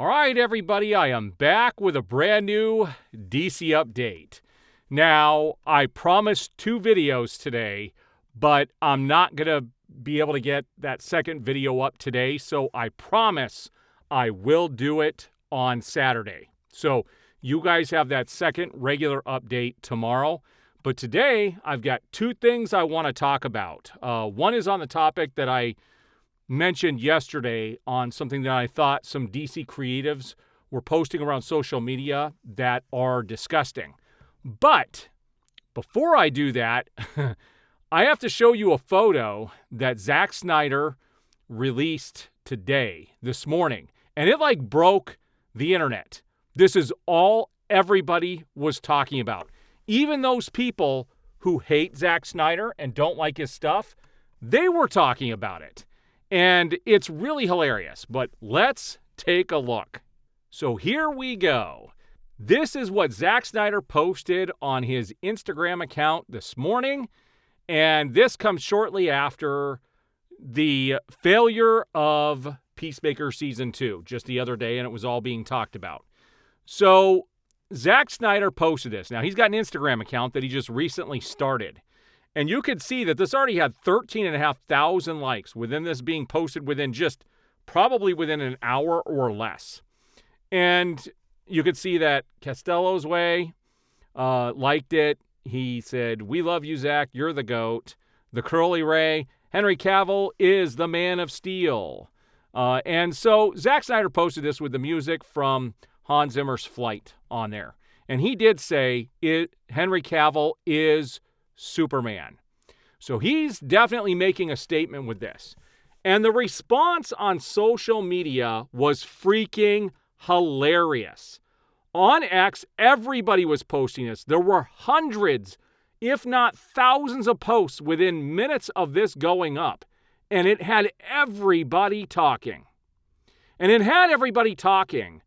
All right, everybody, I am back with a brand new DC update. Now, I promised 2 videos today, but I'm not going to be able to get that second video up today, so I promise I will do it on Saturday. So you guys have that second regular update tomorrow. But today, I've got 2 things I want to talk about. One is on the topic that I mentioned yesterday on something that I thought some DC creatives were posting around social media that are disgusting. But before I do that, I have to show you a photo that Zack Snyder released today, this morning, and it broke the internet. This is all everybody was talking about. Even those people who hate Zack Snyder and don't like his stuff, they were talking about it. And it's really hilarious, but let's take a look. So here we go. This is what Zack Snyder posted on his Instagram account this morning, and this comes shortly after the failure of Peacemaker Season 2, just the other day, and it was all being talked about. So Zack Snyder posted this. Now, he's got an Instagram account that he just recently started. And you could see that this already had 13,500 likes within this being posted probably within an hour or less. And you could see that Costello's Way liked it. He said, "We love you, Zach. You're the GOAT." The Curly Ray, "Henry Cavill is the Man of Steel." And so Zack Snyder posted this with the music from Hans Zimmer's Flight on there. And he did say Henry Cavill is Superman. So he's definitely making a statement with this. And the response on social media was freaking hilarious. On X, everybody was posting this. There were hundreds, if not thousands of posts within minutes of this going up. And it had everybody talking. And it had everybody talking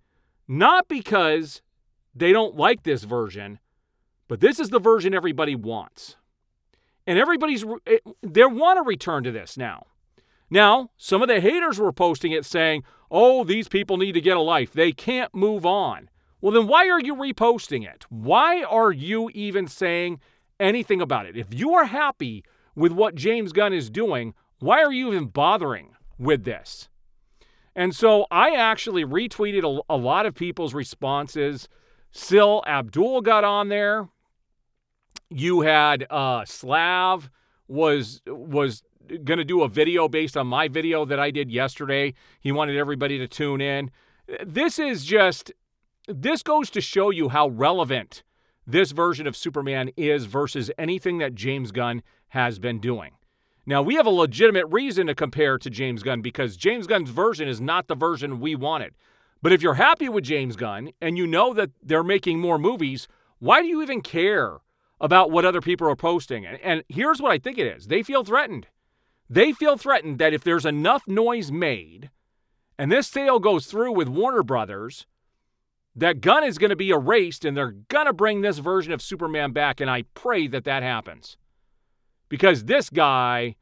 not because they don't like this version, but this is the version everybody wants. And they want to return to this now. Now, some of the haters were posting it saying, "Oh, these people need to get a life. They can't move on." Well, then why are you reposting it? Why are you even saying anything about it? If you are happy with what James Gunn is doing, why are you even bothering with this? And so I actually retweeted a lot of people's responses. Sil Abdul got on there. You had Slav was going to do a video based on my video that I did yesterday. He wanted everybody to tune in. This goes to show you how relevant this version of Superman is versus anything that James Gunn has been doing. Now, we have a legitimate reason to compare to James Gunn because James Gunn's version is not the version we wanted. But if you're happy with James Gunn and you know that they're making more movies, why do you even care about what other people are posting? And here's what I think it is. They feel threatened. They feel threatened that if there's enough noise made and this sale goes through with Warner Brothers, that Gunn is going to be erased and they're going to bring this version of Superman back, and I pray that that happens. Because this guy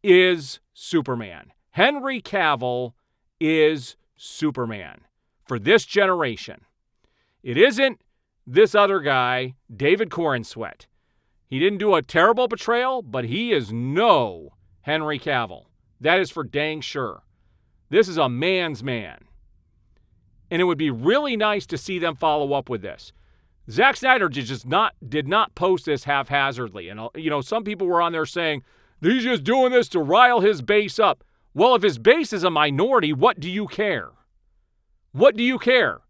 is Superman. Henry Cavill is Superman for this generation. It isn't this other guy, David Corenswet. He didn't do a terrible portrayal, but he is no Henry Cavill. That is for dang sure. This is a man's man. And it would be really nice to see them follow up with this. Zack Snyder did not post this haphazardly. And, some people were on there saying, he's just doing this to rile his base up. Well, if his base is a minority, what do you care? What do you care?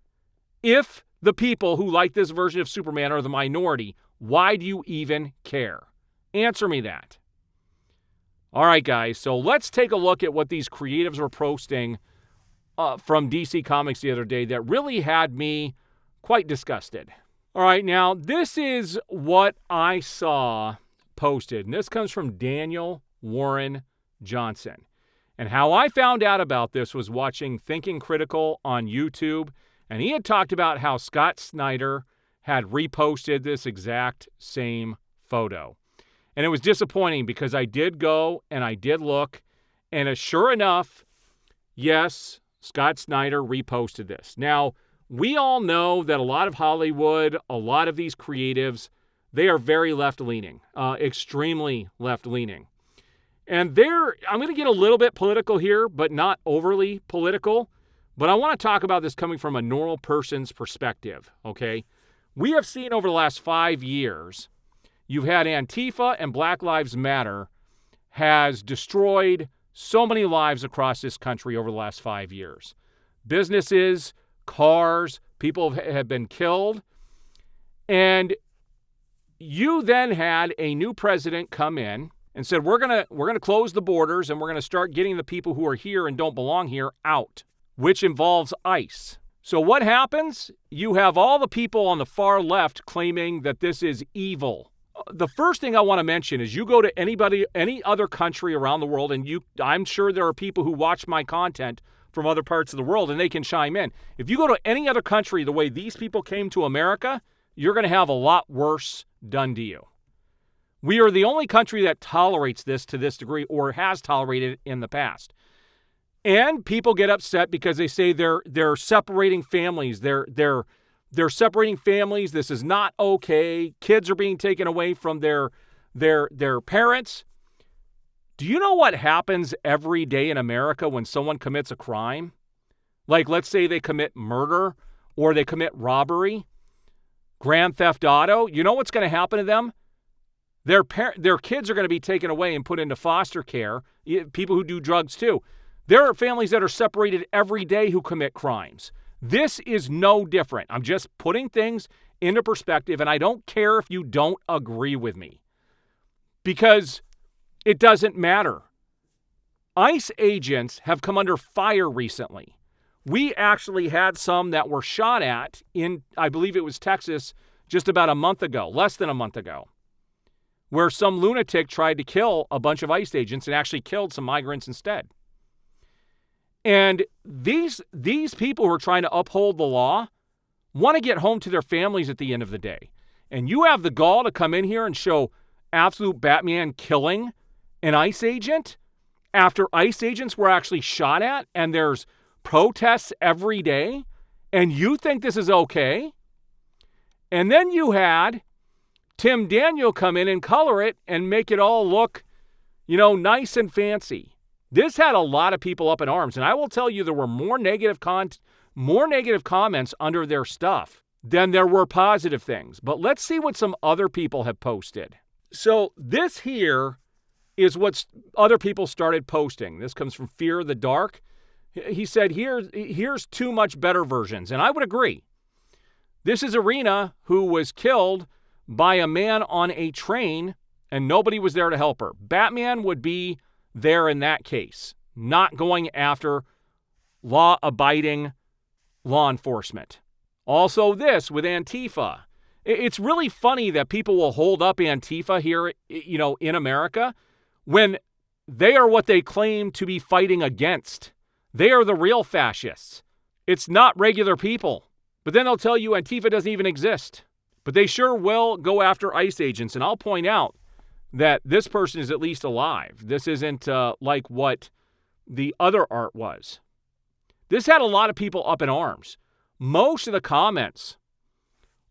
If the people who like this version of Superman are the minority, why do you even care? Answer me that. All right, guys, so let's take a look at what these creatives were posting from DC Comics the other day that really had me quite disgusted. All right, now, this is what I saw posted, and this comes from Daniel Warren Johnson. And how I found out about this was watching Thinking Critical on YouTube, and he had talked about how Scott Snyder had reposted this exact same photo. And it was disappointing because I did go and I did look, and sure enough, yes, Scott Snyder reposted this. Now, we all know that a lot of Hollywood, a lot of these creatives, they are very left-leaning, extremely left-leaning. And I'm going to get a little bit political here, but not overly political. But I want to talk about this coming from a normal person's perspective, okay? We have seen over the last 5 years, you've had Antifa and Black Lives Matter has destroyed so many lives across this country over the last 5 years. Businesses, cars, people have been killed. And you then had a new president come in and said, we're gonna close the borders and we're going to start getting the people who are here and don't belong here out, which involves ICE. So what happens? You have all the people on the far left claiming that this is evil. The first thing I want to mention is you go to any other country around the world, and I'm sure there are people who watch my content from other parts of the world, and they can chime in. If you go to any other country the way these people came to America, you're going to have a lot worse done to you. We are the only country that tolerates this to this degree or has tolerated it in the past. And people get upset because they say they're separating families. They're separating families. This is not okay. Kids are being taken away from their parents. Do you know what happens every day in America when someone commits a crime? Like, let's say they commit murder or they commit robbery, grand theft auto. You know what's going to happen to them? Their kids are going to be taken away and put into foster care, people who do drugs too. There are families that are separated every day who commit crimes. This is no different. I'm just putting things into perspective, and I don't care if you don't agree with me, because it doesn't matter. ICE agents have come under fire recently. We actually had some that were shot at in, I believe it was Texas, just about a month ago, less than a month ago, where some lunatic tried to kill a bunch of ICE agents and actually killed some migrants instead. And these people who are trying to uphold the law want to get home to their families at the end of the day. And you have the gall to come in here and show absolute Batman killing an ICE agent after ICE agents were actually shot at, and there's protests every day, and you think this is okay? And then you had Tim Daniel come in and color it and make it all look, nice and fancy. This had a lot of people up in arms, and I will tell you there were more negative comments under their stuff than there were positive things. But let's see what some other people have posted. So this here is what other people started posting. This comes from Fear of the Dark. He said, here's two much better versions, and I would agree. This is Irina, who was killed by a man on a train, and nobody was there to help her. Batman would be there in that case, not going after law-abiding law enforcement. Also this with Antifa. It's really funny that people will hold up Antifa here, in America, when they are what they claim to be fighting against. They are the real fascists. It's not regular people. But then they'll tell you Antifa doesn't even exist. But they sure will go after ICE agents. And I'll point out that this person is at least alive. This isn't like what the other art was. This had a lot of people up in arms. Most of the comments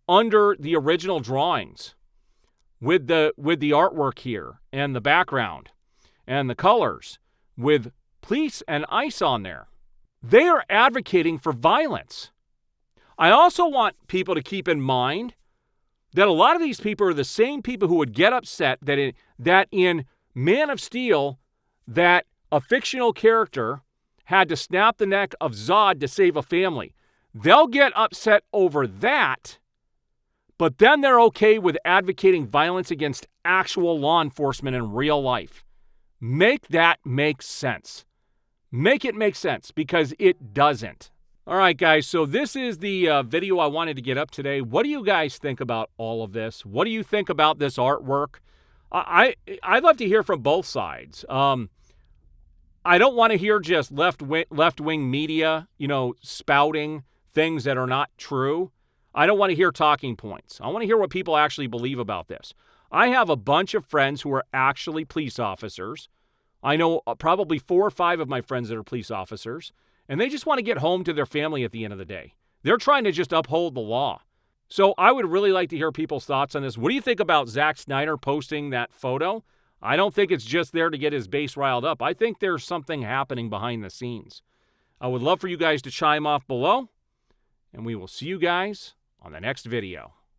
under the original drawings with the artwork here and the background and the colors with police and ICE on there, they are advocating for violence. I also want people to keep in mind that a lot of these people are the same people who would get upset that in Man of Steel, that a fictional character had to snap the neck of Zod to save a family. They'll get upset over that, but then they're okay with advocating violence against actual law enforcement in real life. Make that make sense. Make it make sense, because it doesn't. All right, guys, so this is the video I wanted to get up today. What do you guys think about all of this? What do you think about this artwork? I'd love to hear from both sides. I don't want to hear just left-wing media, spouting things that are not true. I don't want to hear talking points. I want to hear what people actually believe about this. I have a bunch of friends who are actually police officers. I know probably 4 or 5 of my friends that are police officers. and they just want to get home to their family at the end of the day. They're trying to just uphold the law. So I would really like to hear people's thoughts on this. What do you think about Zack Snyder posting that photo? I don't think it's just there to get his base riled up. I think there's something happening behind the scenes. I would love for you guys to chime off below, and we will see you guys on the next video.